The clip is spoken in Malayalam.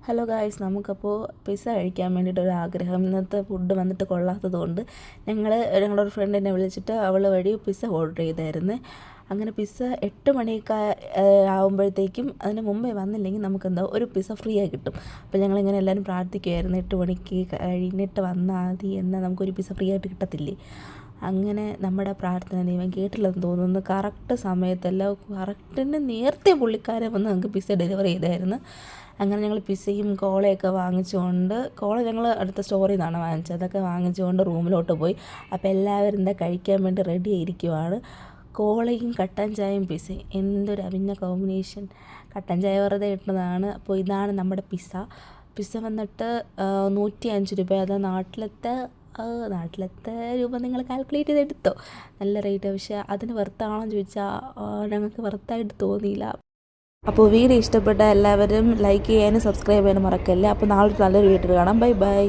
ഹലോ ഗായ്സ്, നമുക്കപ്പോൾ പിസ്സ കഴിക്കാൻ വേണ്ടിയിട്ടൊരു ആഗ്രഹം. ഇന്നത്തെ ഫുഡ് വന്നിട്ട് കൊള്ളാത്തതുകൊണ്ട് ഞങ്ങളൊരു ഫ്രണ്ടിനെ വിളിച്ചിട്ട് അവൾ വഴി പിസ്സ ഓർഡർ ചെയ്തായിരുന്നു. അങ്ങനെ പിസ്സ 8 മണിയൊക്കെ ആകുമ്പോഴത്തേക്കും അതിന് മുമ്പേ വന്നില്ലെങ്കിൽ നമുക്കെന്താ ഒരു പിസ്സ ഫ്രീ ആയി കിട്ടും. അപ്പോൾ ഞങ്ങളിങ്ങനെ എല്ലാവരും പ്രാർത്ഥിക്കുമായിരുന്നു, 8 മണിക്ക് കഴിഞ്ഞിട്ട് വന്നാൽ മതി, എന്നാൽ നമുക്കൊരു പിസ്സ ഫ്രീ ആയിട്ട് കിട്ടത്തില്ലേ. അങ്ങനെ നമ്മുടെ പ്രാർത്ഥന ദൈവം കേട്ടില്ലെന്ന് തോന്നുന്നു. കറക്റ്റ് സമയത്തല്ല, കറക്റ്റിന് നേരത്തെ പുള്ളിക്കാരൻ വന്ന് നമുക്ക് പിസ്സ ഡെലിവറി ചെയ്തായിരുന്നു. അങ്ങനെ ഞങ്ങൾ പിസ്സയും കോളയൊക്കെ വാങ്ങിച്ചുകൊണ്ട്, കോള ഞങ്ങൾ അടുത്ത സ്റ്റോറിൽ നിന്നാണ് വാങ്ങിച്ചത്, അതൊക്കെ വാങ്ങിച്ചുകൊണ്ട് റൂമിലോട്ട് പോയി. അപ്പോൾ എല്ലാവരും എന്താ കഴിക്കാൻ വേണ്ടി റെഡി ആയിരിക്കുവാണ്. കോളയും കട്ടൻ ചായയും പിസ്സയും എന്തൊരു അവിഞ്ഞ കോമ്പിനേഷൻ. കട്ടൻ ചായ വെറുതെ ഇട്ടതാണ്. അപ്പോൾ ഇതാണ് നമ്മുടെ പിസ്സ വന്നിട്ട് 105 രൂപ. അത് നാട്ടിലത്തെ രൂപ നിങ്ങൾ കാൽക്കുലേറ്റ് ചെയ്തെടുത്തോ. നല്ല റേറ്റ്. പക്ഷേ അതിന് വെർത്താണോ ചോദിച്ചാൽ ഞങ്ങൾക്ക് വെർത്തായിട്ട് തോന്നിയില്ല. അപ്പോൾ വീഡിയോ ഇഷ്ടപ്പെട്ട എല്ലാവരും ലൈക്ക് ചെയ്യാനും സബ്സ്ക്രൈബ് ചെയ്യാനും മറക്കല്ലേ. അപ്പോൾ നാളെ നല്ലൊരു വീഡിയോ കാണാം. Bye bye.